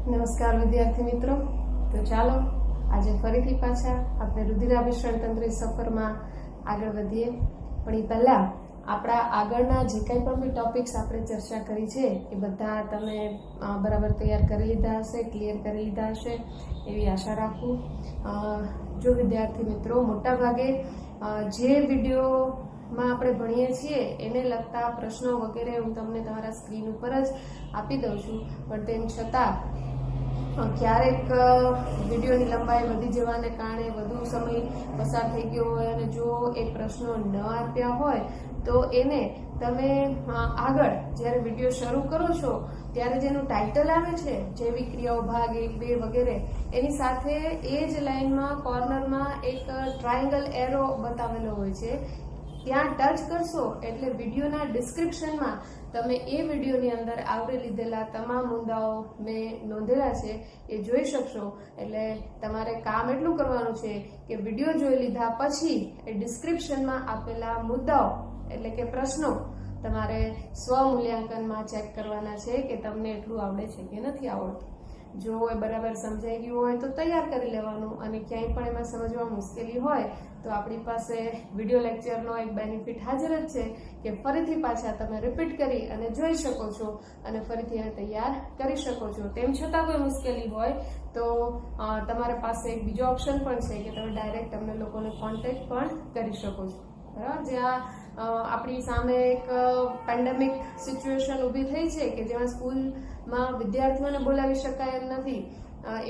નમસ્કાર વિદ્યાર્થી મિત્રો. તો ચાલો આજે ફરીથી પાછા આપણે રુધિરાભિસરણ તંત્રની સફરમાં આગળ વધીએ. પણ એ પહેલાં આપણા આગળના જે કંઈ પણ બી ટોપિક્સ આપણે ચર્ચા કરી છે એ બધા તમે બરાબર તૈયાર કરી લીધા હશે, ક્લિયર કરી લીધા હશે એવી આશા રાખું. જો વિદ્યાર્થી મિત્રો, મોટાભાગે જે વિડીયોમાં આપણે ભણીએ છીએ એને લગતા પ્રશ્નો વગેરે હું તમને તમારા સ્ક્રીન ઉપર જ આપી દઉં છું, પણ તેમ છતાં ક્યારેક વિડીયોની લંબાઈ વધી જવાને કારણે વધુ સમય પસાર થઈ ગયો હોય અને જો એ પ્રશ્નો ન આપ્યા હોય તો એને તમે આગળ જ્યારે વિડીયો શરૂ કરો છો ત્યારે જેનું ટાઇટલ આવે છે જૈવિક ક્રિયાઓ ભાગ 1, 2 વગેરે, એની સાથે એ જ લાઇનમાં કોર્નરમાં એક ટ્રાયેંગલ એરો બતાવેલો હોય છે. ત્યાં ટચ કરશો એટલે વિડીયોના ડિસ્ક્રિપ્શનમાં તમે એ વિડીયોની અંદર આવરી લીધેલા તમામ મુદ્દાઓ મેં નોંધેલા છે એ જોઈ શકશો. એટલે તમારે કામ એટલું કરવાનું છે કે વિડીયો જોઈ લીધા પછી એ ડિસ્ક્રિપ્શનમાં આપેલા મુદ્દાઓ એટલે કે પ્રશ્નો તમારે સ્વમૂલ્યાંકનમાં ચેક કરવાના છે કે તમને એટલું આવડે છે કે નથી આવડતું. જો એ બરાબર સમજાઈ ગયું હોય તો તૈયાર કરી લેવાનું, અને ક્યાંય પણ એમાં સમજવા મુશ્કેલી હોય તો આપણી પાસે વિડીયો લેક્ચરનો એક બેનિફિટ હાજર જ છે કે ફરીથી પાછા તમે રિપીટ કરી અને જોઈ શકો છો અને ફરીથી એને તૈયાર કરી શકો છો. તેમ છતાં કોઈ મુશ્કેલી હોય તો તમારા પાસે એક બીજો ઓપ્શન પણ છે કે તમે ડાયરેક્ટ તમને લોકોને કોન્ટેક્ટ પણ કરી શકો છો. બરાબર, જ્યાં આપણી સામે એક પેન્ડેમિક સિચ્યુએશન ઊભી થઈ છે કે જેમાં સ્કૂલમાં વિદ્યાર્થીઓને બોલાવી શકાય એમ નથી,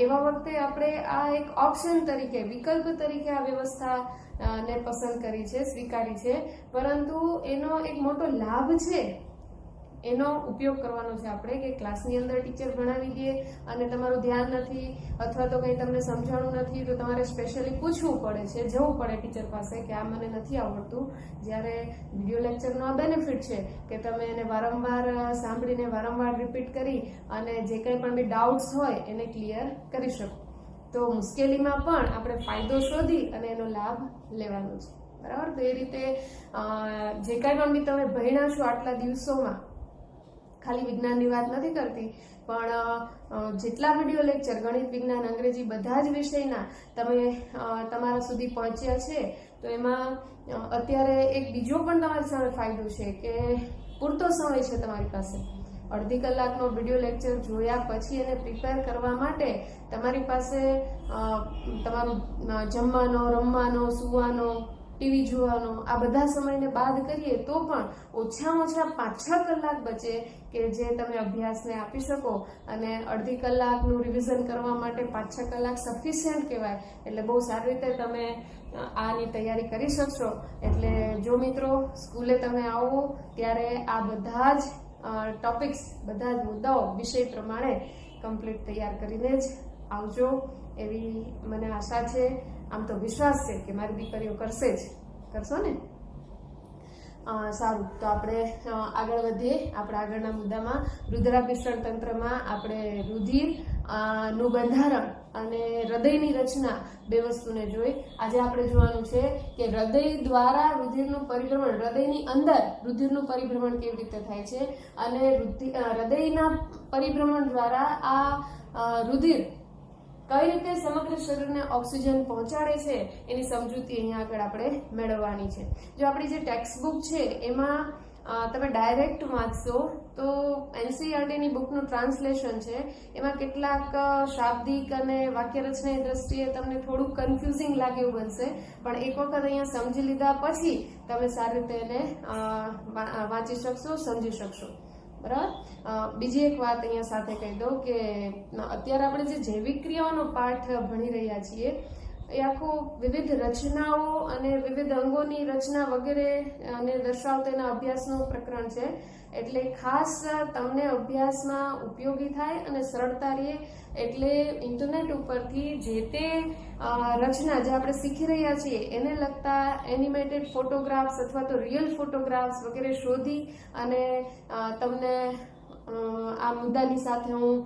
એવા વખતે આપણે આ એક ઓપ્શન તરીકે, વિકલ્પ તરીકે આ વ્યવસ્થા ને પસંદ કરી છે, સ્વીકારી છે. પરંતુ એનો એક મોટો લાભ છે, એનો ઉપયોગ કરવાનો છે આપણે કે ક્લાસની અંદર ટીચર ભણાવી દે અને તમારું ધ્યાન નથી અથવા તો કંઈ તમને સમજાણું નથી તો તમારે સ્પેશિયલી પૂછવું પડે છે, જવું પડે ટીચર પાસે કે આ મને નથી આવડતું. જ્યારે વિડીયો લેક્ચરનો આ બેનિફિટ છે કે તમે એને વારંવાર સાંભળીને વારંવાર રિપીટ કરી અને જે કંઈ પણ બી ડાઉટ્સ હોય એને ક્લિયર કરી શકો. તો મુશ્કેલીમાં પણ આપણે ફાયદો શોધી અને એનો લાભ લેવાનો છે. બરાબર, તો એ રીતે જે કાંઈ પણ બી તમે ભણ્યા છો આટલા દિવસોમાં, ખાલી વિજ્ઞાનની વાત નથી કરતી, પણ જેટલા વિડીયો લેક્ચર ગણિત, વિજ્ઞાન, અંગ્રેજી બધા જ વિષયના તમે તમારા સુધી પહોંચ્યા છે, તો એમાં અત્યારે એક બીજો પણ તમારી સામે ફાયદો છે કે પૂરતો સમય છે તમારી પાસે. અડધી કલાકનો વિડીયો લેક્ચર જોયા પછી એને પ્રિપેર કરવા માટે તમારી પાસે તમારું જમવાનો, રમવાનો, સૂવાનો, ટીવી જોવાનો આ બધા સમયને બાદ કરીએ તો પણ ઓછામાં ઓછા 5-6 કલાક બચે કે જે તમે અભ્યાસને આપી શકો. અને અડધી કલાકનું રિવિઝન કરવા માટે 5-6 કલાક સફિશિયન્ટ કહેવાય. એટલે બહુ સારી રીતે તમે આની તૈયારી કરી શકશો. એટલે જો મિત્રો સ્કૂલે તમે આવો ત્યારે આ બધા જ ટોપિક્સ, બધા જ મુદ્દાઓ વિષય પ્રમાણે કમ્પ્લીટ તૈયાર કરીને જ આવજો એવી મને આશા છે. આમ તો વિશ્વાસ છે કે મારી દીકરીઓ કરશે જ. કરશો ને? સારું, તો આપણે આગળ વધીએ. આપણા આગળના મુદ્દામાં રુધિરાભિસરણ તંત્રમાં આપણે રુધિર નું બંધારણ અને હૃદયની રચના બે વસ્તુને જોઈ. આજે આપણે જોવાનું છે કે હૃદય દ્વારા રુધિરનું પરિભ્રમણ, હૃદયની અંદર રુધિરનું પરિભ્રમણ કેવી રીતે થાય છે અને હૃદયના પરિભ્રમણ દ્વારા આ રુધિર કઈ રીતે સમગ્ર શરીરને ઓક્સિજન પહોંચાડે છે એની સમજૂતી અહીંયા આગળ આપણે મેળવવાની છે. જો આપણી જે ટેક્સ્ટ બુક છે એમાં તમે ડાયરેક્ટ વાંચશો તો એનસીઈઆરટીની બુકનું ટ્રાન્સલેશન છે, એમાં કેટલાક શાબ્દિક અને વાક્યરચનાની દ્રષ્ટિએ તમને થોડુંક કન્ફ્યુઝિંગ લાગે એવું બનશે, પણ એક વખત અહીંયા સમજી લીધા પછી તમે સારી રીતે એને વાંચી શકશો, સમજી શકશો. બરાબર. બીજી એક વાત અહીંયા સાથે કહી દઉં કે અત્યારે આપણે જે જૈવિક ક્રિયાઓનો પાઠ ભણી રહ્યા છીએ એ આખો વિવિધ રચનાઓ અને વિવિધ અંગોની રચના વગેરે અને દર્શાવતાના અભ્યાસનું પ્રકરણ છે. એટલે ખાસ તમને અભ્યાસમાં ઉપયોગી થાય અને સરળતા રહે એટલે ઇન્ટરનેટ ઉપરથી જે તે રચના જે આપણે શીખી રહ્યા છીએ એને લગતા એનિમેટેડ ફોટોગ્રાફ્સ અથવા તો રિયલ ફોટોગ્રાફ્સ વગેરે શોધી અને તમને આ મુદ્દાની સાથે હું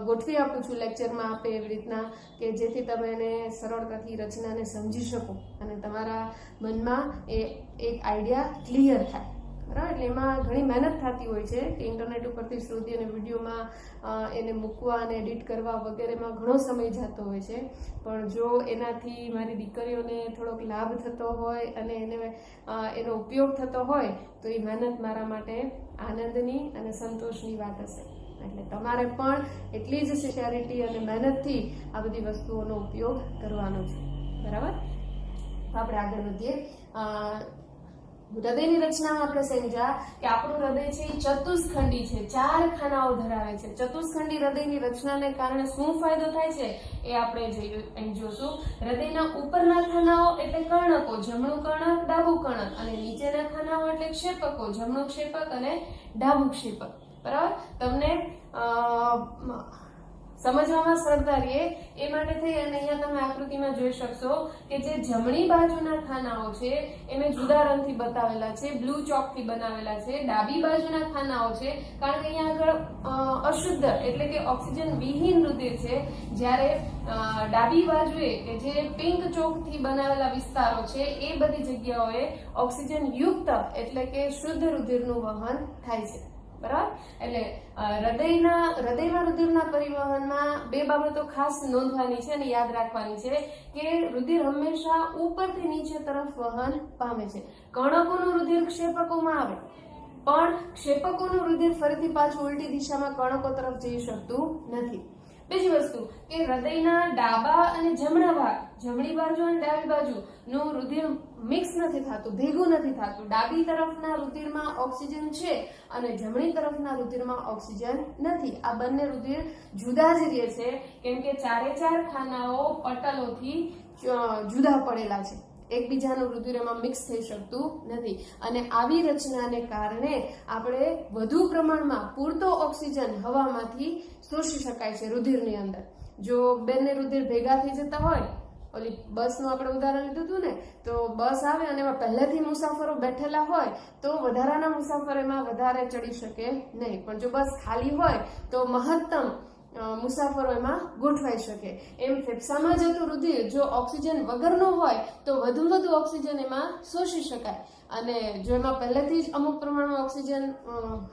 ગોઠવી આપું છું લેક્ચરમાં આપે એવી રીતના કે જેથી તમે એને સરળતાથી રચનાને સમજી શકો અને તમારા મનમાં એ એક આઈડિયા ક્લિયર થાય. બરાબર. એટલે એમાં ઘણી મહેનત થતી હોય છે કે ઇન્ટરનેટ ઉપરથી શોધી અને વિડીયોમાં એને મૂકવા અને એડિટ કરવા વગેરેમાં ઘણો સમય જતો હોય છે. પણ જો એનાથી મારી દીકરીઓને થોડોક લાભ થતો હોય અને એનો ઉપયોગ થતો હોય તો એ મહેનત મારા માટે આનંદની અને સંતોષની વાત હશે. એટલે તમારે પણ એટલી જ સિન્સિયરિટી અને મહેનતથી આ બધી વસ્તુઓનો ઉપયોગ કરવાનો છે. બરાબર. તો આપણે આગળ વધીએ. હૃદયની રચનામાં આપણે સમજ્યા કે આપણું હૃદય છે એ ચતુષ્ખંડી છે, 4 ખાનાઓ ધરાવે છે. ચતુષ્ખંડી હૃદયની રચનાને કારણે શું ફાયદો થાય છે એ આપણે અહીં જોશું. હૃદયના ઉપરના ખાનાઓ એટલે કર્ણકો, જમણું કર્ણક, ડાબું કર્ણક, અને નીચેના ખાનાઓ એટલે ક્ષેપકો, જમણું ક્ષેપક અને ડાબું ક્ષેપક. બરાબર. તમને સમજવામાં સરળતા રહે એ માટે થઈ અને અહીંયા તમે આકૃતિમાં જોઈ શકશો કે જે જમણી બાજુના ખાનાઓ છે એ મેં જુદા રંગથી બતાવેલા છે, બ્લુ ચોકથી બનાવેલા છે. ડાબી બાજુના ખાનાઓ છે કારણ કે અહીંયા આગળ અશુદ્ધ એટલે કે ઓક્સિજન વિહીન રુધિર છે, જ્યારે ડાબી બાજુએ કે જે પિંક ચોકથી બનાવેલા વિસ્તારો છે એ બધી જગ્યાઓએ ઓક્સિજન યુક્ત એટલે કે શુદ્ધ રુધિરનું વહન થાય છે. બરાબર. એટલે હૃદયમાં રુધિરના પરિવહનમાં 2 બાબતો ખાસ નોંધવાની છે અને યાદ રાખવાની છે કે રુધિર હંમેશા ઉપરથી નીચે તરફ વહન પામે છે. કર્ણકોનું રુધિર ક્ષેપકોમાં આવે પણ ક્ષેપકોનું રુધિર ફરીથી પાછું ઉલટી દિશામાં કર્ણકો તરફ જઈ શકતું નથી. બીજી વસ્તુ કે હૃદયના ડાબા અને જમણા ભાગ, જમણી બાજુ અને ડાબી બાજુનું રુધિર મિક્સ નથી થતું, ભેગું નથી થતું. ડાબી તરફના રુધિરમાં ઓક્સિજન છે અને જમણી તરફના રુધિરમાં ઓક્સિજન નથી. આ બંને રુધિર જુદા જ રહે છે કેમ કે 4 ખાનાઓ પટલોથી જુદા પડેલા છે, એકબીજાનું રુધિર એમાં મિક્સ થઈ શકતું નથી. અને આવી રચનાને કારણે આપણે વધુ પ્રમાણમાં પૂરતો ઓક્સિજન હવામાંથી શોષી શકાય છે રુધિરની અંદર. જો બંને રુધિર ભેગા થઈ જતા હોય, ઓલી બસનું આપણે ઉદાહરણ લીધું હતું ને, તો બસ આવે અને એમાં પહેલેથી મુસાફરો બેઠેલા હોય તો વધારાના મુસાફર એમાં વધારે ચડી શકે નહીં. પણ જો બસ ખાલી હોય તો મહત્તમ મુસાફરો એમાં ગોઠવાઈ શકે. એમ ફેફસામાં જતું રુધિર જો ઓક્સિજન વગરનો હોય તો વધુ ઓક્સિજન એમાં શોષી શકાય, અને જો એમાં પહેલેથી જ અમુક પ્રમાણમાં ઓક્સિજન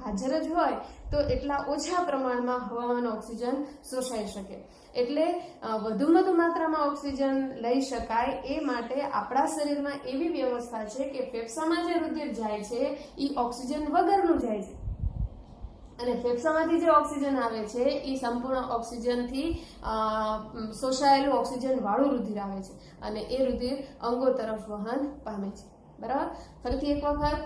હાજર જ હોય તો એટલા ઓછા પ્રમાણમાં હવામાં ઓક્સિજન શોષાઈ શકે. એટલે વધુ માત્રામાં ઓક્સિજન લઈ શકાય એ માટે આપણા શરીરમાં એવી વ્યવસ્થા છે કે ફેફસામાં જે રુધિર જાય છે એ ઓક્સિજન વગરનું જાય છે, અને ફેફસામાંથી જે ઓક્સિજન આવે છે એ સંપૂર્ણ ઓક્સિજનથી શોષાયેલું ઓક્સિજન વાળું રુધિર આવે છે અને એ રુધિર અંગો તરફ વહન પામે છે. બરાબર. ફરીથી એક વખત,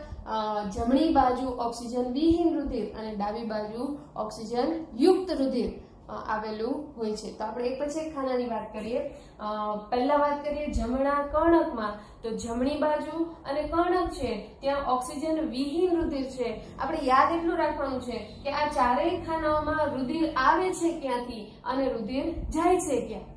જમણી બાજુ ઓક્સિજન વિહીન રુધિર અને ડાબી બાજુ ઓક્સિજન યુક્ત રુધિર આવેલું હોય છે. તો આપણે એક પછી એક ખાનાની વાત કરીએ. પહેલા વાત કરીએ જમણા કર્ણકમાં, તો જમણી બાજુ અને કર્ણક છે ત્યાં ઓક્સિજન વિહીન રુધિર છે. આપણે યાદ એટલું રાખવાનું છે કે આ 4 ખાનાઓમાં રુધિર આવે છે ક્યાંથી અને રુધિર જાય છે ક્યાં.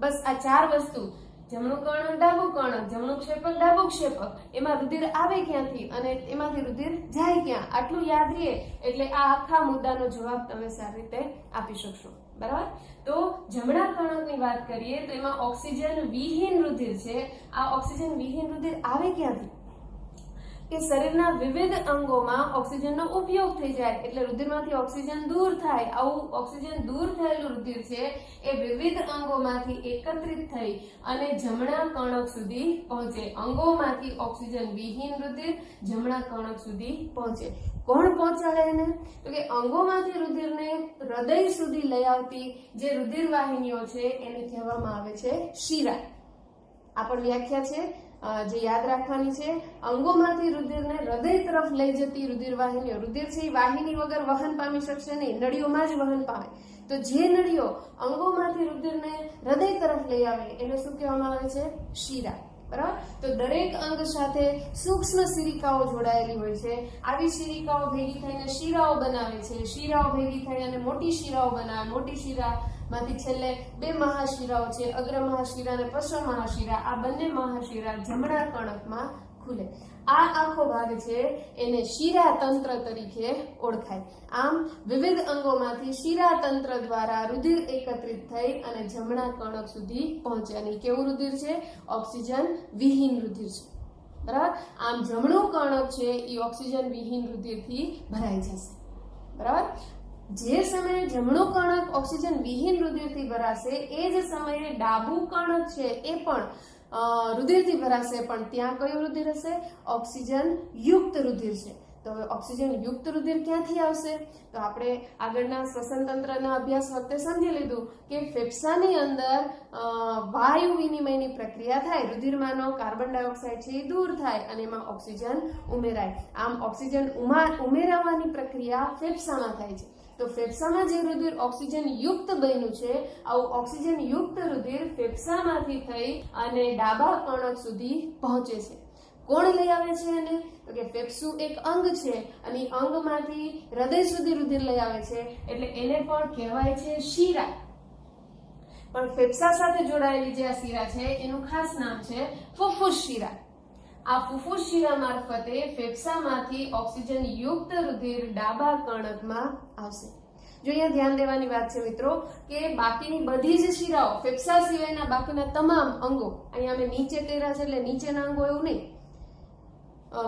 બસ આ 4 વસ્તુ, જમણું કર્ણક, ડાબું કર્ણક, જમણું ક્ષેપક, ડાબું ક્ષેપક, એમાં રુધિર આવે ક્યાંથી અને એમાંથી રુધિર જાય ક્યાં, આટલું યાદ રહે એટલે આ આખા મુદ્દાનો જવાબ તમે સારી રીતે આપી શકશો. બરાબર. તો જમણા કર્ણકની વાત કરીએ તો એમાં ઓક્સિજન વિહીન રુધિર છે. આ ઓક્સિજન વિહીન રુધિર આવે ક્યાંથી કે શરીરના વિવિધ અંગોમાં ઓક્સિજનનો ઉપયોગ થઈ જાય એટલે રુધિરમાંથી ઓક્સિજન દૂર થાય. આવું ઓક્સિજન દૂર થયેલું રુધિર છે એ વિવિધ અંગોમાંથી એકત્રિત થઈ અને જમણા કર્ણક સુધી પહોંચે. અંગોમાંથી ઓક્સિજન વિહીન રુધિર જમણા કર્ણક સુધી પહોંચે. કોણ પહોંચાડે એને? તો કે અંગોમાંથી રુધિરને હૃદય સુધી લઈ આવતી જે રુધિર વાહિનીઓ છે એને કહેવામાં આવે છે શિરા. આ પણ વ્યાખ્યા છે જે યાદ રાખવાની છે. અંગોમાંથી રુધિરને હૃદય તરફ લઈ જતી રુધિર વાહિનીઓ, રુધિર છે એ વાહિની વગર વહન પામી શકશે નહીં, નળીઓમાં જ વહન પામે. તો જે નળીઓ અંગોમાંથી રુધિરને હૃદય તરફ લઈ આવે એને શું કહેવામાં આવે છે? શિરા. બરાબર. તો દરેક અંગ સાથે સૂક્ષ્મ શિરિકાઓ જોડાયેલી હોય છે. આવી શિરિકાઓ ભેગી થઈને શિરાઓ બનાવે છે. શિરાઓ ભેગી થઈ અને મોટી શિરાઓ બનાવે. મોટી શિરા માંથી છેલ્લે 2 મહાશિરાઓ છે, અગ્ર મહાશિરા અને પશ્ચિમ મહાશિરા. આ બંને મહાશિરા જમણા કર્ણકમાં ખુલે. આ આખો ભાગ છે એને શિરા તંત્ર તરીકે ઓળખાય. આમ વિવિધ અંગોમાંથી શિરા તંત્ર દ્વારા રુધિર એકત્રિત થઈ અને જમણા કર્ણક સુધી પહોંચે. અને કેવું રુધિર છે? ઓક્સિજન વિહીન રુધિર છે. બરાબર. આમ જમણું કર્ણક છે એ ઓક્સિજન વિહીન રુધિરથી ભરાઈ જશે. બરાબર. જે સમયે જમણું કર્ણક ઓક્સિજન વિહીન રુધિરથી ભરાશે એ જ સમયે ડાબું કર્ણક છે એ પણ રુધિરથી ભરાશે, પણ ત્યાં કયું રુધિર હશે? ઓક્સિજન યુક્ત રુધિર છે. તો હવે ઓક્સિજન યુક્ત રુધિર ક્યાંથી આવશે? તો આપણે આગળના શ્વસન તંત્રના અભ્યાસ વખતે સમજી લીધું કે ફેફસાની અંદર વાયુ વિનિમયની પ્રક્રિયા થાય, રુધિરમાંનો કાર્બન ડાયોક્સાઇડ છે એ દૂર થાય અને એમાં ઓક્સિજન ઉમેરાય. આમ ઓક્સિજન ઉમેરાવાની પ્રક્રિયા ફેફસામાં થાય છે. તો ફેફસામાં જે રુધિર ઓક્સિજન યુક્ત બન્યું છે, આવું ઓક્સિજન યુક્ત રુધિર ફેફસામાંથી થઈ અને ડાબા કર્ણક સુધી પહોંચે છે. કોણ લઈ આવે છે એને? તો કે ફેફસું એક અંગ છે અને અંગમાંથી હૃદય સુધી રુધિર લઈ આવે છે, એટલે એને પણ કહેવાય છે શિરા. પણ ફેફસા સાથે જોડાયેલી જે આ શિરા છે એનું ખાસ નામ છે ફુફ્ફુસ શિરા. આ ફુફ્ફુસ શિરા મારફતે ફેફસામાંથી ઓક્સિજન યુક્ત રુધિર ડાબા કર્ણકમાં આવશે. જો અહીંયા ધ્યાન દેવાની વાત છે મિત્રો કે બાકીની બધી જ શિરાઓ, ફેફસા સિવાયના બાકીના તમામ અંગો, અહીંયા અમે નીચે કર્યા છે એટલે નીચેના અંગો એવું નહીં,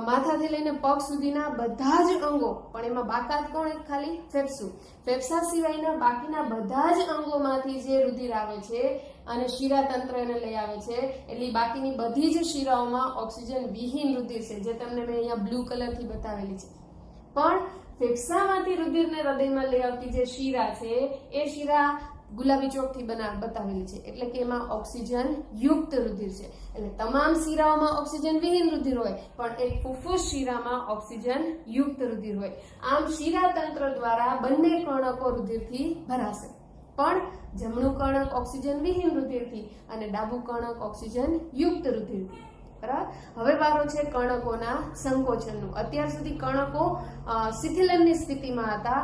માથાથી લઈને પગ સુધીના બધા જ અંગો, પણ એમાં બાકાત કોણ? એક ખાલી ફેફસું. ફેફસા સિવાયના બાકીના બધા જ અંગોમાંથી જે રુધિર આવે છે અને શિરા તંત્ર એને લઈ આવે છે, એટલે બાકીની બધી જ શિરાઓમાં ઓક્સિજન વિહીન રુધિર છે, જે તમને મેં અહીંયા બ્લુ કલરથી બતાવેલી છે. પણ ફેફસામાંથી રુધિરને હૃદયમાં લઈ આવતી જે શિરા છે એ શિરા ગુલાબી ચોકથી બતાવેલી છે, એટલે કે એમાં ઓક્સિજન યુક્ત રુધિર છે. એટલે તમામ શિરાઓમાં ઓક્સિજન વિહીન રુધિર હોય, પણ એક ફુફ્ફુસ શિરામાં ઓક્સિજન યુક્ત રુધિર હોય. આમ શિરા તંત્ર દ્વારા બંને કર્ણકો રુધિરથી ભરાશે, પણ જમણું કર્ણક ઓક્સિજન વિહીન રુધિરથી અને ડાબું કર્ણક ઓક્સિજન યુક્ત રુધિરથી. બરાબર. હવે વારો છે કર્ણકોના સંકોચનનું. અત્યાર સુધી કર્ણકો શિથિલનની સ્થિતિમાં હતા,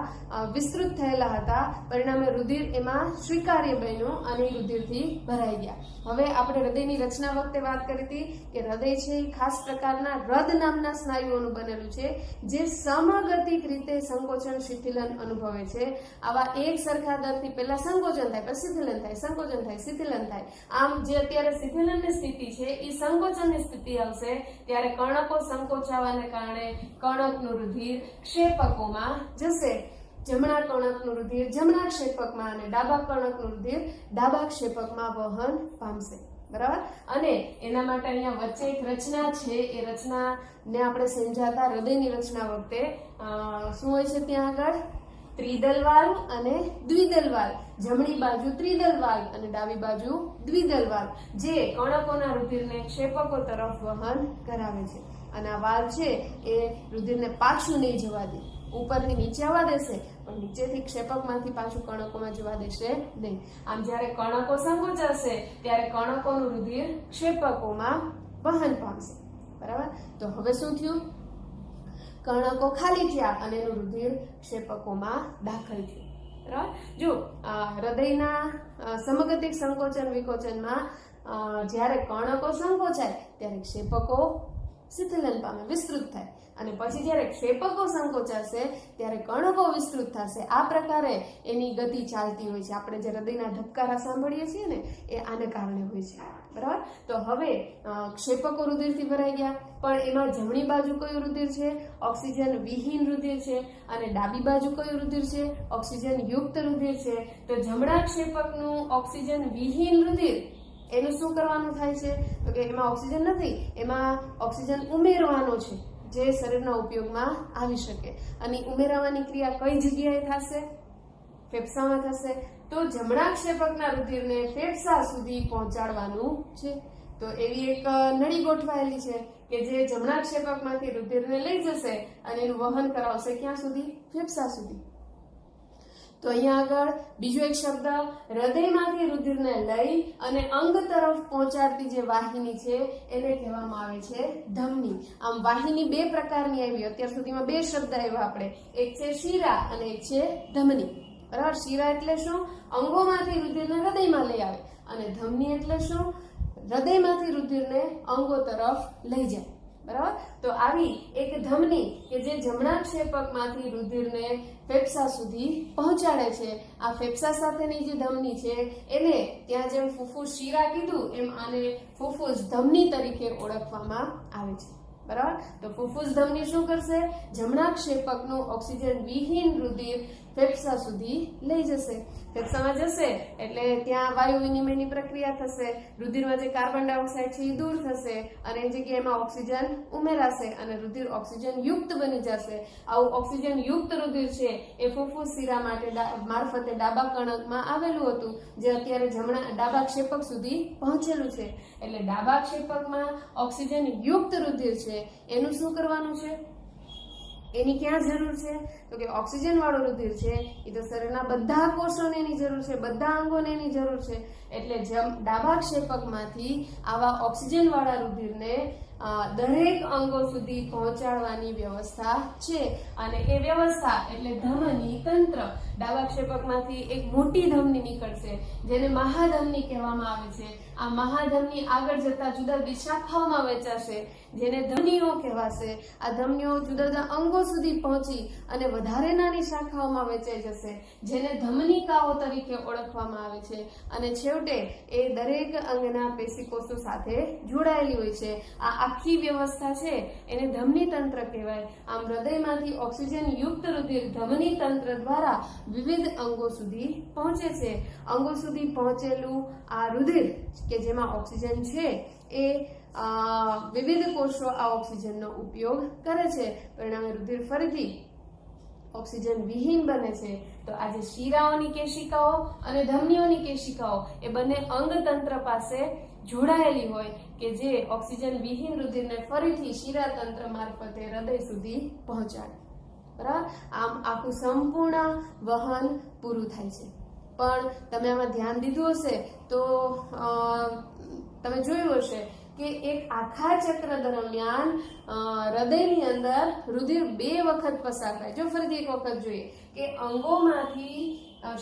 વિસ્તૃત થયેલા હતા, પરિણામે રુધિર એમાં સ્વીકાર્ય બન્યું અને રુધિરથી ભરાઈ ગયા. હવે આપણે હૃદયની રચના વખતે વાત કરી હતી કે હૃદય છે એ ખાસ પ્રકારના હૃદ નામના સ્નાયુઓનું બનેલું છે, જે સમગતિક રીતે સંકોચન શિથિલન અનુભવે છે. આવા એક સરખા દરથી પહેલા સંકોચન થાય, પછી શિથિલન થાય, સંકોચન થાય, શિથિલન થાય. આમ જે અત્યારે શિથિલનની સ્થિતિ છે એ સંકોચનની સ્થિતિ આવશે ત્યારે કર્ણકો સંકોચાવાને કારણે કર્ણકનું રુધિર ક્ષેપકોમાં જશે. જમણા કર્ણકનું રુધિર જમણા ક્ષેપકમાં અને ડાબા કર્ણકનું રુધિર ડાબા ક્ષેપકમાં વહન પામશે. બરાબર. અને એના માટે અહીંયા વચ્ચે એક રચના છે, એ રચનાને આપણે સમજાતા હૃદયની રચના વખતે શું હોય છે? ત્યાં આગળ ત્રિદલ વાલ્વ અને દ્વિદલ વાલ્વ, જમણી બાજુ ત્રિદલ વાલ્વ અને ડાબી બાજુ દ્વિદલ વાલ્વ, જે કર્ણકોના રુધિરને ક્ષેપકો તરફ વહન કરાવે છે. અને આ વાલ્વ છે એ રુધિરને પાછું નહીં જવા દે, ઉપરથી નીચે આવવા દેશે પણ નીચેથી ક્ષેપકમાંથી પાછું કર્ણકોમાં જવા દેશે નહીં. આમ જ્યારે કર્ણકો સંકોચાશે ત્યારે કર્ણકોનું રુધિર ક્ષેપકોમાં વહન પામશે. બરાબર. તો હવે શું થયું? કર્ણકો ખાલી થયા અને એનું રુધિર ક્ષેપકોમાં દાખલ થયું. બરાબર. જો હૃદયના સમગતિક સંકોચન વિકોચનમાં જ્યારે કર્ણકો સંકોચાય ત્યારે ક્ષેપકો શિથિલન પામે, વિસ્તૃત થાય, અને પછી જ્યારે ક્ષેપકો સંકોચાશે ત્યારે કર્ણકો વિસ્તૃત થશે. આ પ્રકારે એની ગતિ ચાલતી હોય છે. આપણે જે હૃદયના ધબકારા સાંભળીએ છીએ ને એ આને કારણે હોય છે. બરાબર. તો હવે ક્ષેપકો રુધિરથી ભરાઈ ગયા, પણ એમાં જમણી બાજુ કયું રુધિર છે? ઓક્સિજન વિહીન રુધિર છે. અને ડાબી બાજુ કયું રુધિર છે? ઓક્સિજન યુક્ત રુધિર છે. તો જમણા ક્ષેપકનું ઓક્સિજન વિહીન રુધિર એનું શું કરવાનું થાય છે? તો કે એમાં ઓક્સિજન નથી, એમાં ઓક્સિજન ઉમેરવાનો છે, જે શરીરના ઉપયોગમાં આવી શકે. અને ઉમેરવાની ક્રિયા કઈ જગ્યાએ થશે? ફેફસામાં થશે. તો જમણા ક્ષેપકના રુધિરને ફેફસા સુધી પહોંચાડવાનું છે. તો એવી એક નળી ગોઠવાયેલી છે કે જે જમણા ક્ષેપકમાંથી રુધિરને લઈ જશે અને એનું વહન કરાવશે ક્યાં સુધી? ફેફસા સુધી. તો અહીંયા આગળ બીજો એક શબ્દ, હૃદયમાંથી રુધિરને લઈ અને અંગ તરફ પહોંચાડતી જે વાહિની છે એને કહેવામાં આવે છે ધમની. આમ વાહિની બે પ્રકારની આવી, અત્યાર સુધીમાં બે શબ્દ આવ્યા આપણે, એક છે શિરા અને એક છે ધમની. બરાબર. શિરા એટલે શું? અંગોમાંથી રુધિરને હૃદયમાં લઈ આવે, અને ધમની એટલે શું? હૃદયમાંથી રુધિરને અંગો તરફ લઈ જાય. બરાબર. તો આવી એક ધમની કે જે જમણા ક્ષેપકમાંથી રુધિરને ફેફસા સુધી પહોંચાડે છે, આ ફેફસા સાથેની જે ધમની છે એને ત્યાં જેમ ફુફ્ફુસ શિરા કીધું એમ આને ફુફ્ફુસ ધમની તરીકે ઓળખવામાં આવે છે. બરાબર. તો ફુફ્ફુસ ધમની શું કરશે? જમણા ક્ષેપકનું ઓક્સિજન વિહીન રુધિર ફેફસા સુધી લઈ જશે. ફેફસામાં જશે એટલે ત્યાં વાયુ વિનિમયની પ્રક્રિયા થશે, રુધિરમાં જે કાર્બન ડાયોક્સાઇડ છે એ દૂર થશે અને એ જગ્યાએમાં ઓક્સિજન ઉમેરાશે અને રુધિર ઓક્સિજન યુક્ત બની જશે. આવું ઓક્સિજન યુક્ત રુધિર છે એ ફુફ્ફુસ શિરા મારફતે ડાબા કણકમાં આવેલું હતું, જે અત્યારે ડાબા ક્ષેપક સુધી પહોંચેલું છે. એટલે ડાબા ક્ષેપકમાં ઓક્સિજન યુક્ત રુધિર છે એનું શું કરવાનું છે? એની ક્યાં જરૂર છે? તો કે ઓક્સિજન વાળું રુધિર છે એ તો શરીરના બધા કોષોને એની જરૂર છે, બધા અંગોને એની જરૂર છે. એટલે ડાબા ક્ષેપકમાંથી આવા ઓક્સિજન વાળા રુધિરને દરેક અંગો સુધી પહોંચાડવાની વ્યવસ્થા છે. અને એ વ્યવસ્થા એટલે ધમની તંત્ર. ડાબા ક્ષેપકમાંથી એક મોટી ધમની નીકળશે જેને મહાધમની કહેવામાં આવે છે. આ મહાધમની આગળ જતા જુદા જુદી શાખાઓમાં વહેંચાશે જેને ધમનીઓ કહેવાશે. આ ધમનીઓ જુદા જુદા અંગો સુધી પહોંચી અને વધારે નાની શાખાઓમાં વહેંચાઈ જશે જેને ધમનિકાઓ તરીકે ઓળખવામાં આવે છે. અને છેવટે એ દરેક અંગના પેશીકોષો સાથે જોડાયેલી હોય છે. આ આખી વ્યવસ્થા છે એને ધમની તંત્ર કહેવાય. આમ હૃદયમાંથી ઓક્સિજન યુક્ત રુધિર ધમની તંત્ર દ્વારા વિવિધ અંગો સુધી પહોંચે છે. અંગો સુધી પહોંચેલું આ રુધિર કે જેમાં ઓક્સિજન છે એ વિવિધ કોષો આ ઓક્સિજનનો ઉપયોગ કરે છે. પરિણામે રુધિર ફરીથી ઓક્સિજન વિહીન બને છે. તો આજે શિરાઓની કેશિકાઓ અને ધમનીઓની કેશિકાઓ એ બંને અંગતંત્ર પાસે જોડાયેલી હોય કે જે ઓક્સિજન વિહીન રુધિરને ફરીથી શિરાતંત્ર મારફતે હૃદય સુધી પહોંચાડે. બરાબર. આમ આખું સંપૂર્ણ વહન પૂરું થાય છે. પણ તમે આમાં ધ્યાન દીધું હશે તો તમે જોયું હશે કે એક આખા ચક્ર દરમિયાન હૃદયની અંદર રુધિર 2 વખત પસાર થાય. જો ફરીથી એક વખત જોઈએ કે અંગોમાંથી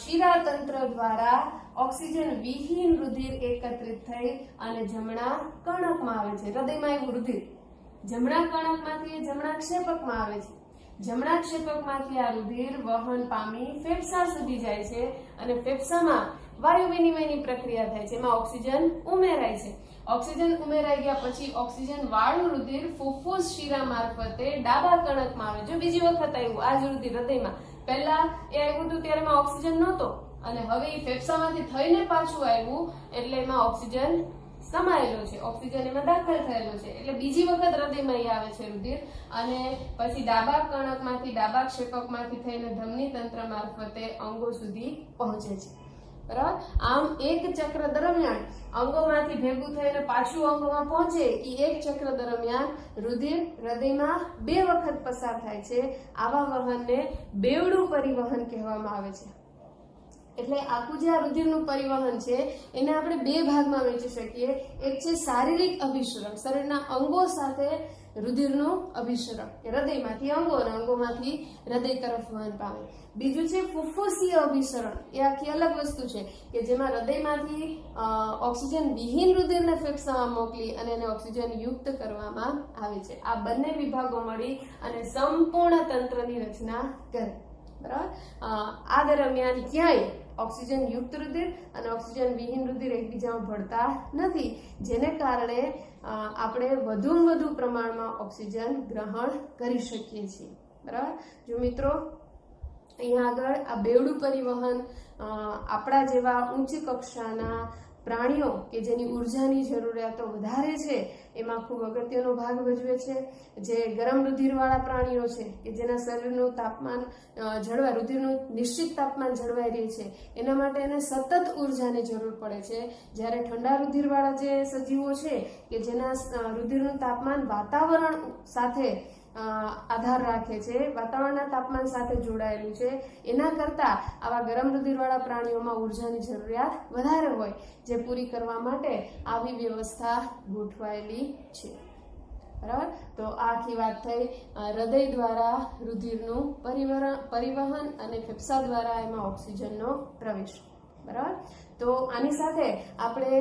શિરાતંત્ર દ્વારા ઓક્સિજન વિહીન રુધિર એકત્રિત થઈ અને જમણા કણકમાં આવે છે. હૃદયમાં આવ્યું રુધિર, જમણા કણકમાંથી જમણા ક્ષેપકમાં આવે છે. જમણા ક્ષેપકમાંથી આ રુધિર વહન પામી ફેફસા સુધી જાય છે અને ફેફસામાં વાયુ વિનિમયની પ્રક્રિયા થાય છે. એમાં ઓક્સિજન ઉમેરાય છે. ઓક્સિજન ઉમેરાઈ ગયા પછી ઓક્સિજન વાળું રુધિર ફુફ્ફુસ શિરા મારફતે ડાબા કણકમાં આવે. જો બીજી વખત આવ્યું આ જ રુધિર હૃદયમાં, પહેલા એ આવ્યું હતું ત્યારે એમાં ઓક્સિજન નહોતો અને હવે એ ફેફસામાંથી થઈને પાછું આવ્યું એટલે એમાં ઓક્સિજન સમાયેલો છે, ઓક્સિજન એમાં દાખલ થયેલો છે. એટલે બીજી વખત હૃદયમાં આવે છે રુધિર અને પછી ડાબા કણકમાંથી ડાબા ક્ષેપકમાંથી થઈને ધમની તંત્ર મારફતે અંગો સુધી પહોંચે છે. બરાબર. આમ એક ચક્ર દરમિયાન અંગોમાંથી ભેગું થઈને પાછું અંગોમાં પહોંચે એ એક ચક્ર દરમિયાન રુધિર હૃદયમાં 2 વખત પસાર થાય છે. આવા વહનને બેવડું પરિવહન કહેવામાં આવે છે. એટલે આખું જે આ રુધિરનું પરિવહન છે એને આપણે 2 ભાગમાં વહેંચી શકીએ. એક છે શારીરિક અભિસરણ, શરીરના અંગો સાથે રુધિરનું અભિસરણ કે હૃદયમાંથી અંગો અને અંગોમાંથી હૃદય તરફ વહન પામે. બીજું છે ફુફ્ફુસીય અભિસરણ. એ આખી અલગ વસ્તુ છે કે જેમાં હૃદયમાંથી ઓક્સિજન વિહીન રુધિરને ફેફસામાં મોકલી અને એને ઓક્સિજન યુક્ત કરવામાં આવે છે. આ બંને વિભાગો મળી અને સંપૂર્ણ તંત્રની રચના કરે. બરાબર. આ દરમિયાન ક્યાંય ઓક્સિજન યુક્ત રુધિર અને ઓક્સિજન વિહીન રુધિર એકબીજામાં ભળતા નથી, જેને કારણે આપણે વધુમાં વધુ પ્રમાણમાં ઓક્સિજન ગ્રહણ કરી શકીએ છીએ. બરાબર. જો મિત્રો અહીંયા આગળ આ બેવડું પરિવહન આપણા જેવા ઉચ્ચ કક્ષાના પ્રાણીઓ કે જેની ઉર્જાની જરૂરિયાતો વધારે છે એમાં ખૂબ અગત્યનો ભાગ ભજવે છે. જે ગરમ રુધિરવાળા પ્રાણીઓ છે કે જેના શરીરનું તાપમાન રુધિરનું નિશ્ચિત તાપમાન જળવાઈ રહે છે એના માટે એને સતત ઉર્જાની જરૂર પડે છે. જ્યારે ઠંડા રુધિરવાળા જે સજીવો છે કે જેના રુધિરનું તાપમાન વાતાવરણ સાથે આધાર રાખે છે, વાતાવરણના તાપમાન સાથે જોડાયેલું છે, એના કરતાં આવા ગરમ રુધિરવાળા પ્રાણીઓમાં ઉર્જાની જરૂરિયાત વધારે હોય, જે પૂરી કરવા માટે આવી વ્યવસ્થા ગોઠવાયેલી છે. બરાબર. તો આ આખી વાત થઈ હૃદય દ્વારા રુધિરનું પરિવહન અને ફેફસા દ્વારા એમાં ઓક્સિજનનો પ્રવેશ. બરાબર. તો આની સાથે આપણે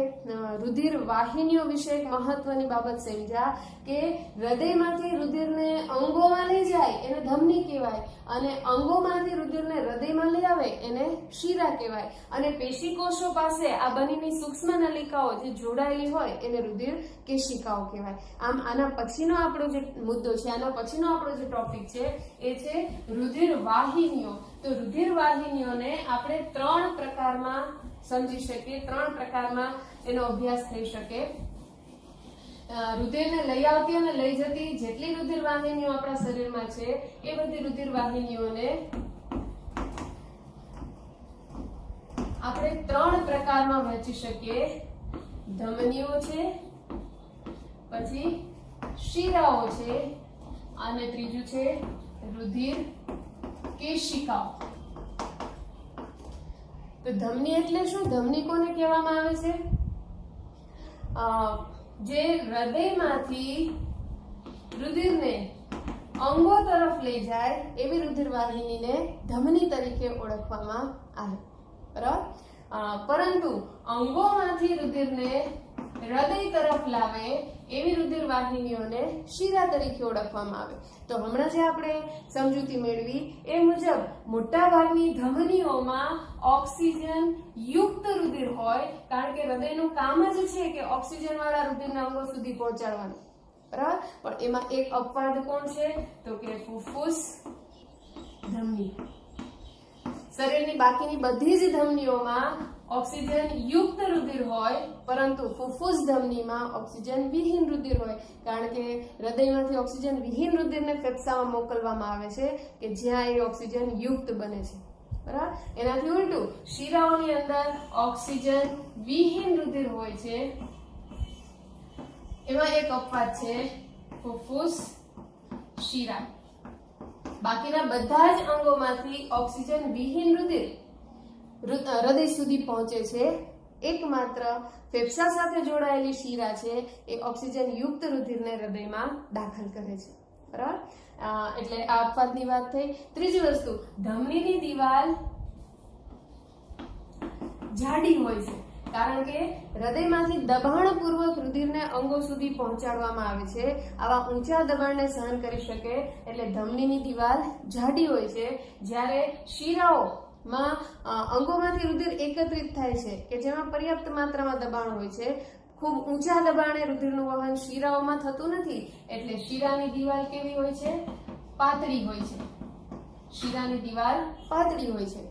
રુધિર વાહિનીઓ વિશે એક મહત્વની બાબત સમજ્યા કે હૃદયમાંથી રુધિરને અંગોમાં લઈ જાય એને ધમની કહેવાય, અને અંગોમાંથી રુધિરને હૃદયમાં લઈ આવે એને શિરા કહેવાય, અને પેશીકોષો પાસે આ બંનેની સૂક્ષ્મ નલિકાઓ જે જોડાયેલી હોય એને રુધિર કેશિકાઓ કહેવાય. આમ આના પછીનો આપણો જે મુદ્દો છે, આના પછીનો આપણો જે ટોપિક છે એ છે રુધિર વાહિનીઓ. તો રુધિર વાહિનીઓને આપણે 3 પ્રકારમાં સમજી શકીએ, 3 પ્રકારમાં એનો અભ્યાસ થઈ શકે. રુધિરને લઈ આવતી અને લઈ જતી જેટલી રુધિર વાહિનીઓ આપણા શરીરમાં છે એ બધી રુધિર વાહિનીઓને આપણે 3 પ્રકારમાં વહેંચી શકીએ. ધમનીઓ છે, પછી શિરાઓ છે, અને ત્રીજું છે રુધિર કેશિકાઓ. તો ધમની એટલે શું? ધમની કોને કહેવામાં આવે છે? જે હૃદયમાંથી રુધિરને અંગો તરફ લઈ જાય એવી રુધિર વાહિનીને ધમની તરીકે ઓળખવામાં આવે. બરાબર. પરંતુ અંગોમાંથી રુધિરને હૃદય તરફ લાવે એવી રુધિર વાહિનીઓને શિરા તરીકે ઓળખવામાં આવે. તો હમણાં જે આપણે સમજૂતી મેળવી એ મુજબ મોટા ભાગની ધમનીઓમાં ઓક્સિજન યુક્ત રુધિર હોય, કારણ કે હૃદયનું કામ જ છે કે ઓક્સિજન વાળા રુધિરને અંગો સુધી પહોંચાડવાનું. બરાબર. પણ એમાં એક અપવાદ કોણ છે? તો કે ફુફ્ફુસ ધમની. શરીરની બાકીની બધી જ ધમનીઓમાં ઓક્સિજન યુક્ત રુધિર હોય, પરંતુ ફુફ્ફુસ ધમનીમાં ઓક્સિજન વિહીન રુધિર હોય, કારણ કે હૃદયમાંથી ઓક્સિજન વિહીન રુધિરને ફેફસામાં મોકલવામાં આવે છે કે જ્યાં એ ઓક્સિજન યુક્ત બને છે. બરાબર. એનાથી ઉલટું શિરાઓની અંદર ઓક્સિજન વિહીન રુધિર હોય છે. એમાં એક અપવાદ છે ફુફ્ફુસ શિરા. બાકીના બધા જ અંગોમાંથી ઓક્સિજન વિહીન રુધિર હૃદય સુધી પહોંચે છે. એકમાત્ર ફેફસા સાથે જોડાયેલી શિરા છે એ ઓક્સિજન યુક્ત રુધિરને હૃદયમાં દાખલ કરે છે. બરાબર. એટલે આ અપવાદની વાત થઈ. ત્રીજી વસ્તુ, ધમનીની દિવાલ જાડી હોય છે, કારણ કે હૃદયમાંથી દબાણપૂર્વક રુધિરને અંગો સુધી પહોંચાડવામાં આવે છે. આવા ઊંચા દબાણને સહન કરી શકે એટલે ધમનીની દિવાલ જાડી હોય છે. જ્યારે શિરાઓમાં અંગોમાંથી રુધિર એકત્રિત થાય છે કે જેમાં પર્યાપ્ત માત્રામાં દબાણ હોય છે. ખૂબ ઊંચા દબાણે રુધિરનું વહન શિરાઓમાં થતું નથી, એટલે શિરાની દિવાલ કેવી હોય છે? પાતળી હોય છે. શિરાની દિવાલ પાતળી હોય છે.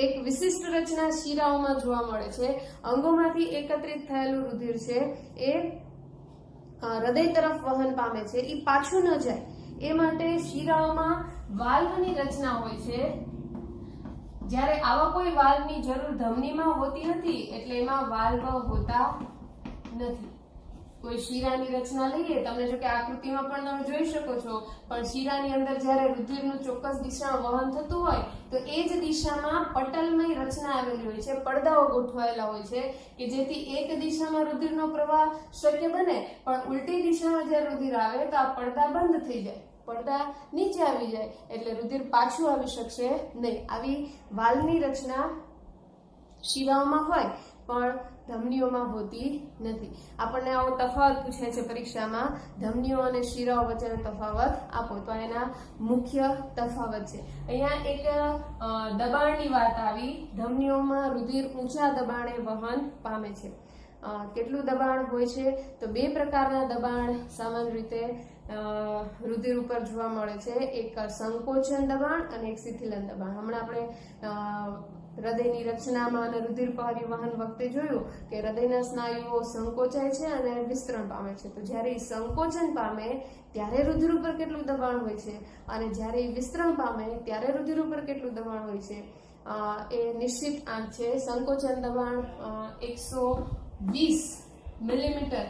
એક વિશિષ્ટ રચના શિરાઓમાં જોવા મળે છે. અંગોમાંથી એકત્રિત થયેલું રુધિર છે એ હૃદય તરફ વહન પામે છે, એ પાછું ન જાય એ માટે શિરાઓમાં વાલ્વની રચના હોય છે. જ્યારે આવા કોઈ વાલ્વની જરૂર ધમનીમાં હોતી નથી, એટલે એમાં વાલ્વ હોતા નથી. કોઈ શિરાની રચના લઈએ, તમને જો કે આકૃતિમાં પણ તમે જોઈ શકો છો, પણ શિરાની અંદર જ્યારે રુધિરનું ચોક્કસ દિશામાં વહન થતું હોય તો એ જ દિશામાં પટલમય રચના આવેલી હોય છે, પડદાઓ ગોઠવાયેલા હોય છે કે જેથી એક દિશામાં રુધિરનો પ્રવાહ શક્ય બને, પણ ઉલટી દિશામાં જ્યારે રુધિર આવે તો આ પડદા બંધ થઈ જાય, પડદા નીચે આવી જાય, એટલે રુધિર પાછું આવી શકશે નહીં. આવી વાલ્વની રચના શિરાઓમાં હોય પણ ધમનીઓમાં હોતી નથી. આપણને આવો તફાવત પૂછે છે પરીક્ષામાં, ધમનીઓ અને શિરાઓ વચ્ચેનો તફાવત આપો, તો એના મુખ્ય તફાવત છે. અહીંયા એક દબાણની વાત આવી. ધમનીઓમાં રુધિર ઊંચા દબાણે વહન પામે છે. કેટલું દબાણ હોય છે? તો 2 પ્રકારના દબાણ સામાન્ય રીતે રુધિર ઉપર જોવા મળે છે. એક સંકોચન દબાણ અને એક શિથિલન દબાણ. હમણાં આપણે હૃદયની રચનામાં અને રુધિર પરિવહન વખતે જોયું કે હૃદયના સ્નાયુઓ સંકોચાય છે અને વિસ્તરણ પામે છે. તો જ્યારે એ સંકોચન પામે ત્યારે રુધિર ઉપર કેટલું દબાણ હોય છે, અને જ્યારે એ વિસ્તરણ પામે ત્યારે રુધિર ઉપર કેટલું દબાણ હોય છે એ નિશ્ચિત આંક છે. સંકોચન દબાણ 120 મિલીમીટર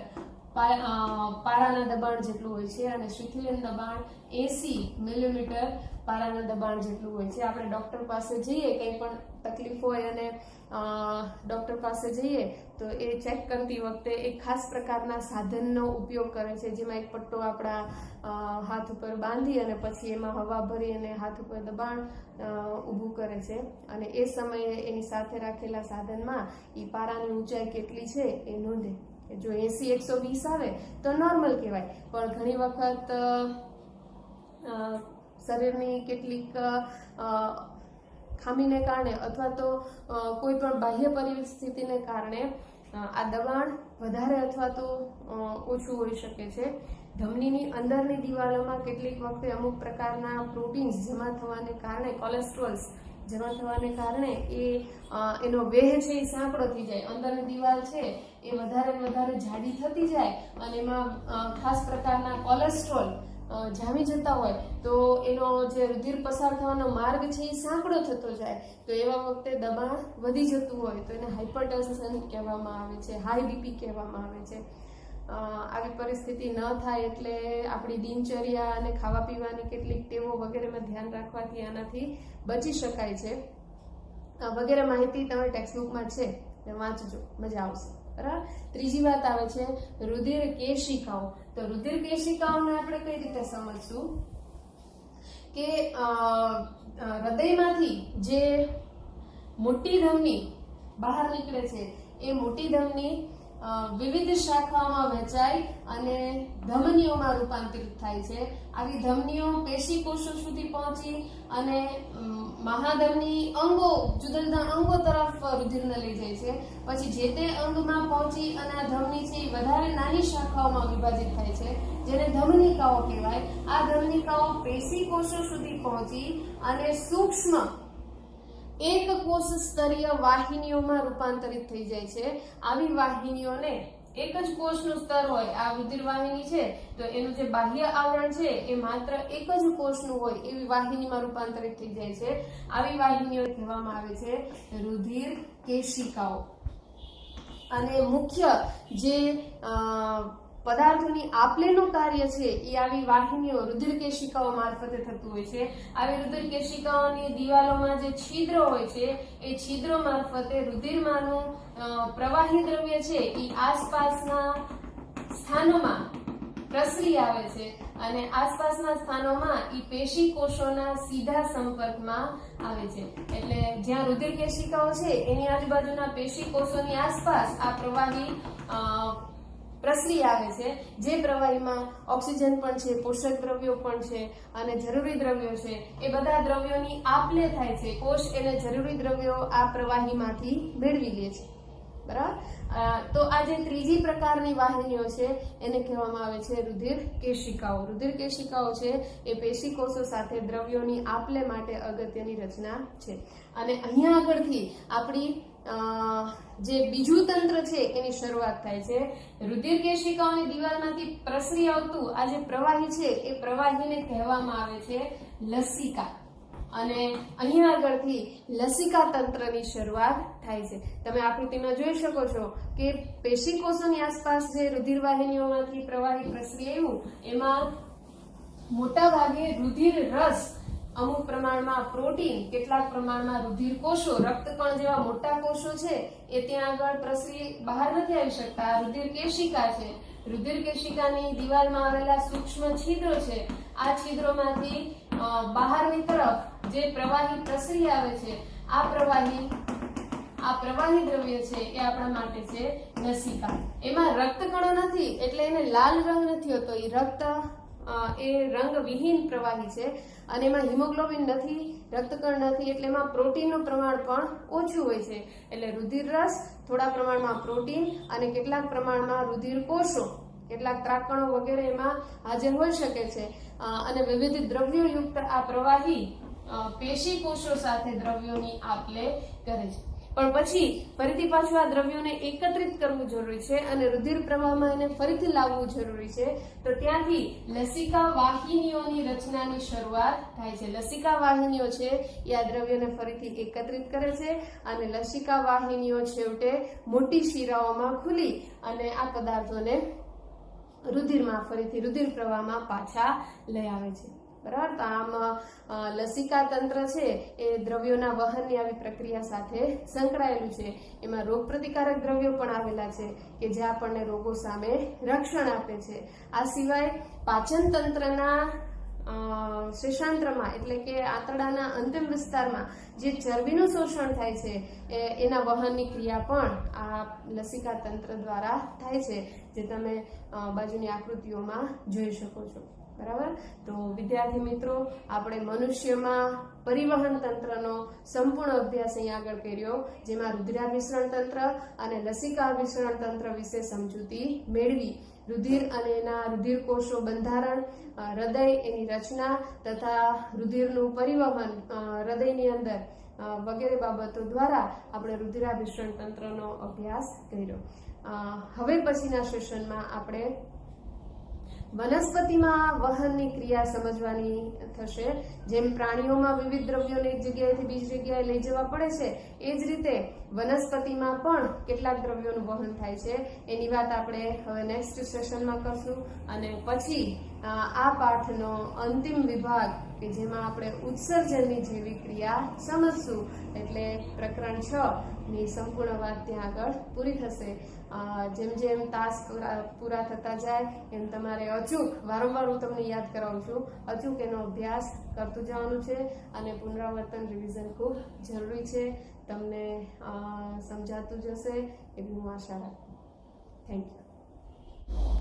પારાના દબાણ જેટલું હોય છે, અને શિથિલન દબાણ 80 મિલીમીટર પારાના દબાણ જેટલું હોય છે. આપણે ડોક્ટર પાસે જઈએ કંઈ પણ તકલીફ હોય અને ડૉક્ટર પાસે જઈએ તો એ ચેક કરતી વખતે એક ખાસ પ્રકારના સાધનનો ઉપયોગ કરે છે, જેમાં એક પટ્ટો આપણા હાથ ઉપર બાંધી અને પછી એમાં હવા ભરી અને હાથ ઉપર દબાણ ઊભું કરે છે, અને એ સમયે એની સાથે રાખેલા સાધનમાં એ પારાની ઊંચાઈ કેટલી છે એ નોંધે. જો 80-120 આવે તો નોર્મલ કહેવાય, પણ ઘણી વખત શરીરની કેટલીક ખામીને કારણે અથવા તો કોઈ પણ બાહ્ય પરિસ્થિતિને કારણે આ દબાણ વધારે અથવા તો ઓછું હોઈ શકે છે. ધમનીની અંદરની દિવાલોમાં કેટલીક વખતે અમુક પ્રકારના પ્રોટીન્સ જમા થવાને કારણે, કોલેસ્ટ્રોલ્સ જમા થવાને કારણે એનો વેહ છે એ સાંકડો થઈ જાય, અંદરની દિવાલ છે એ વધારે જાડી થતી જાય અને એમાં ખાસ પ્રકારના કોલેસ્ટ્રોલ જામી જતા હોય તો એનો જે રુધિર પસાર થવાનો માર્ગ છે એ સાંકડો થતો જાય, તો એવા વખતે દબાણ વધી જતું હોય તો એને હાઇપરટેન્શન કહેવામાં આવે છે, હાઈ બીપી કહેવામાં આવે છે. આવી પરિસ્થિતિ ન થાય એટલે આપણી દિનચર્યા અને ખાવા પીવાની કેટલીક ટેવો વગેરેમાં ધ્યાન રાખવાથી આનાથી બચી શકાય છે. વગેરે માહિતી તમે ટેક્સ્ટબુકમાં છે, વાંચજો, મજા આવશે. બરાબર. ત્રીજી વાત આવે છે રુધિર કેશિકાઓ. તો રુધિર કેશિકાઓને આપણે કઈ રીતે સમજશું કે હૃદયમાંથી જે મોટી ધમની બહાર નીકળે છે એ મોટી ધમની વિવિધ શાખાઓમાં વહેંચાઈ અને ધમનીઓમાં રૂપાંતરિત થાય છે. આવી ધમનીઓ પેશી કોષો સુધી પહોંચી અને મહાધમની અંગો, જુદા જુદા અંગો તરફ રુધિરને લઈ જાય છે. પછી જે તે અંગમાં પહોંચી અને આ ધમની છે એ વધારે નાની શાખાઓમાં વિભાજિત થાય છે, જેને ધમનિકાઓ કહેવાય. આ ધમનિકાઓ પેશી કોષો સુધી પહોંચી અને સૂક્ષ્મ એક કોષ સ્તરીય વાહિનીઓમાં રૂપાંતરિત થઈ જાય છે. આવી વાહિનીઓને એક જ કોષનું સ્તર હોય, આ રુધિર વાહિની છે તો એનું જે બાહ્ય આવરણ છે એ માત્ર એક જ કોષનું હોય એવી વાહિનીમાં રૂપાંતરિત થઈ જાય છે. આવી વાહિનીઓ કહેવામાં આવે છે રુધિર કેશિકાઓ. અને મુખ્ય જે પદાર્થોની આપલેનું કાર્ય છે એ આવી વાહિનીઓ રુધિર કેશિકાઓ મારફતે થતું હોય છે. આવી રુધિર કેશિકાઓની દિવાલોમાં જે છિદ્રો હોય છે એ છિદ્રો મારફતે રુધિરમાંનું પ્રવાહી દ્રવ્ય છે એ આસપાસના સ્થાનોમાં પ્રસરી આવે છે અને આસપાસના સ્થાનોમાં એ પેશી કોષોના સીધા સંપર્કમાં આવે છે. એટલે જ્યાં રુધિર કેશિકાઓ છે એની આજુબાજુના પેશી કોષોની આસપાસ આ પ્રવાહી પ્રસરી આવે છે, જે પ્રવાહીમાં ઓક્સિજન પણ છે, પોષક દ્રવ્યો પણ છે અને જરૂરી દ્રવ્યો છે. એ બધા દ્રવ્યોની આપ-લે થાય છે. કોષ એને જરૂરી દ્રવ્યો આ પ્રવાહીમાંથી મેળવી લે છે. બરાબર. તો આ જે ત્રીજી પ્રકારની વાહિનીઓ છે એને કહેવામાં આવે છે રુધિર કેશિકાઓ. રુધિર કેશિકાઓ છે એ પેશી કોષો સાથે દ્રવ્યોની આપ-લે માટે અગત્યની રચના છે. અને અહીંયા આગળથી આપણી જે બીજું તંત્ર છે એની શરૂઆત થાય છે. રુધિર કેશિકાઓની દિવાલમાંથી પ્રસરી આવતું આ જે પ્રવાહી છે એ પ્રવાહીને કહેવામાં આવે છે લસિકા. અને અહીંયા આગળથી લસિકા તંત્રની શરૂઆત થાય છે. તમે આકૃતિમાં જોઈ શકો છો કે પેશી કોષોની આસપાસ જે રુધિર વાહિનીઓમાંથી પ્રવાહી પ્રસરી આવ્યું એમાં મોટા ભાગે રુધિર રસ, અમુક પ્રમાણમાં પ્રોટીન, કેટલાક પ્રમાણમાં રુધિર કોષો, રક્તકણ જેવા મોટા કોષો છે એ ત્યાં આગળ પ્રસરી બહાર નથી આવી શકતા. રુધિર કેશિકા છે, રુધિર કેશિકાની દિવાલમાં આવેલા સૂક્ષ્મ છિદ્રો છે, આ છિદ્રોમાંથી બહારની તરફ જે પ્રવાહી પ્રસરી આવે છે આ પ્રવાહી દ્રવ્ય છે એ આપણા માટે છે લસિકા. એમાં રક્તકણો નથી એટલે એને લાલ રંગ નથી હોતો, એ રંગ વિહીન પ્રવાહી છે. અને એમાં હિમોગ્લોબિન નથી, રક્તકણ નથી, એટલે એમાં પ્રોટીનનું પ્રમાણ પણ ઓછું હોય છે. એટલે રુધિર રસ, થોડા પ્રમાણમાં પ્રોટીન અને કેટલાક પ્રમાણમાં રુધિર કોષો, કેટલાક ત્રાકણો વગેરે એમાં હાજર હોઈ શકે છે. અને વિવિધ દ્રવ્યો યુક્ત આ પ્રવાહી પેશી કોષો સાથે દ્રવ્યોની આપ-લે કરે છે. પણ પછી ફરીથી પાછું આ દ્રવ્યોને એકત્રિત કરવું જરૂરી છે અને રુધિર પ્રવાહમાં એને ફરીથી લાવવું જરૂરી છે. તો ત્યાંથી લસિકા વાહિનીઓની રચનાની શરૂઆત થાય છે. લસિકા વાહિનીઓ છે એ આ દ્રવ્યોને ફરીથી એકત્રિત કરે છે અને લસિકા વાહિનીઓ છેવટે મોટી શિરાઓમાં ખુલી અને આ પદાર્થોને રુધિરમાં ફરીથી રુધિર પ્રવાહમાં પાછા લઈ આવે છે. બરાબર. તો આમ લસિકા તંત્ર છે એ દ્રવ્યોના વહનની આવી પ્રક્રિયા સાથે સંકળાયેલું છે. એમાં રોગ પ્રતિકારક દ્રવ્યો પણ આવેલા છે કે જે આપણને રોગો સામે રક્ષણ આપે છે. આ સિવાય પાચન તંત્રના શેષાંત્રમાં એટલે કે આંતરડાના અંતિમ વિસ્તારમાં જે ચરબીનું શોષણ થાય છે એના વહનની ક્રિયા પણ આ લસિકા તંત્ર દ્વારા થાય છે, જે તમે બાજુની આકૃતિઓમાં જોઈ શકો છો. બરાબર. તો વિદ્યાર્થી મિત્રો, આપણે મનુષ્યમાં પરિવહન તંત્રનો સંપૂર્ણ અભ્યાસ અહીં આગળ કર્યો, જેમાં રુધિરાભિસરણ તંત્ર અને લસિકાભિસરણ તંત્ર વિશે સમજૂતી મેળવી. રુધિર અને એના રુધિર કોષો બંધારણ, હૃદય, એની રચના તથા રુધિરનું પરિવહન હૃદયની અંદર વગેરે બાબતો દ્વારા આપણે રુધિરાભિસરણ તંત્રનો અભ્યાસ કર્યો. હવે પછીના સેશનમાં આપણે વનસ્પતિમાં વહનની ક્રિયા સમજવાની થશે. જેમ પ્રાણીઓમાં વિવિધ દ્રવ્યોને એક જગ્યાએથી બીજી જગ્યાએ લઈ જવા પડે છે, એ જ રીતે વનસ્પતિમાં પણ કેટલાક દ્રવ્યોનું વહન થાય છે. એની વાત આપણે હવે નેક્સ્ટ સેશનમાં કરશું. અને પછી આ પાઠનો અંતિમ વિભાગ કે જેમાં આપણે ઉત્સર્જનની જેવી ક્રિયા સમજશું, એટલે પ્રકરણ 6 ની સંપૂર્ણ વાત ત્યાં આગળ પૂરી થશે. જેમ જેમ તાસ પૂરા થતા જાય એમ તમારે અચૂક, વારંવાર હું તમને યાદ કરાવું છું, અચૂક એનો અભ્યાસ કરતું જવાનું છે અને પુનરાવર્તન રિવિઝન ખૂબ જરૂરી છે. તમને સમજાતું જશે એવી હું આશા રાખું. Thank you.